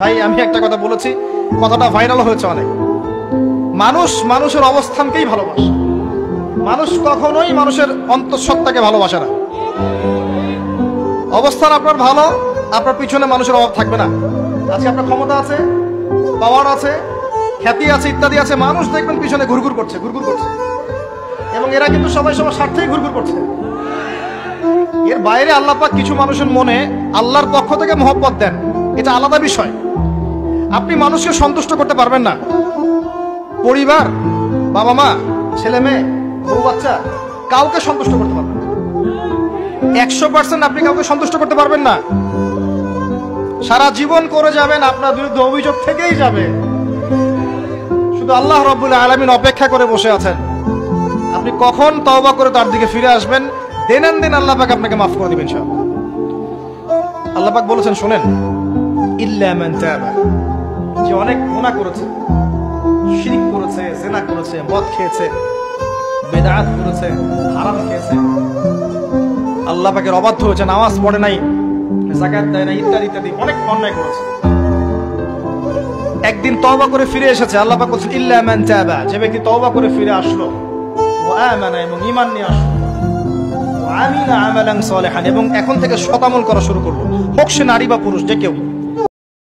ভাই আমি একটা কথা বলেছি, কথাটা ভাইরাল হয়েছে অনেক। মানুষ মানুষের অবস্থানকেই ভালোবাসে, মানুষ কখনোই মানুষের অন্তঃসত্ত্বাকে ভালোবাসে না। অবস্থান আপনার ভালো, আপনার পিছনে মানুষের অভাব থাকবে না। আজকে আপনার ক্ষমতা আছে, পাওয়ার আছে, খ্যাতি আছে, ইত্যাদি আছে, মানুষ দেখবেন পিছনে ঘুরঘুর করছে এবং এরা কিন্তু সবাই সবার স্বার্থেই ঘুরঘুর করছে। এর বাইরে আল্লাহ পাক কিছু মানুষের মনে আল্লাহর পক্ষ থেকে মহব্বত দেন, এটা আলাদা বিষয়। আপনি মানুষকে সন্তুষ্ট করতে পারবেন না। পরিবার, বাবা মা, ছেলে মেয়ে, বউ বাচ্চা, কাউকে সন্তুষ্ট করতে পারবেন না। 100% আপনি কাউকে সন্তুষ্ট করতে পারবেন না। সারা জীবন করে যাবেন, আপনার বিরুদ্ধে অভিযোগ থেকেই যাবে। শুধু আল্লাহ রাব্বুল আলামিন অপেক্ষা করে বসে আছেন, আপনি কখন তওবা করে তার দিকে ফিরে আসবেন। দিন আল্লাহ পাক আপনাকে মাফ করে দিবেন ইনশাআল্লাহ। আল্লাহ পাক বলেছেন, শুনেন, ইল্লা মান তাবা, যে অনেক গুনাহ করেছে, শিরক করেছে, জিনা করেছে, মদ খেয়েছে, বিদআত করেছে, হারাম খেয়েছে, আল্লাহ পাকের অবাধ্য হয়েছে, নামাজ পড়ে নাই, যাকাত দেয় না, ইত্যাদি ইত্যাদি অনেক অন্যায় করেছে। একদিন তওবা করে ফিরে এসেছে। আল্লাহ পাক বলেছেন, ইল্লা মান তাবা, যে ব্যক্তি তওবা করে ফিরে আসলো, ওয়া আমানা, এবং ঈমান নিয়ে আসলো, ওয়া আমিলা আমালান সালিহান, এবং এখন থেকে সৎ আমল করা শুরু করলো, হোক সে নারী বা পুরুষ, যে কেউ।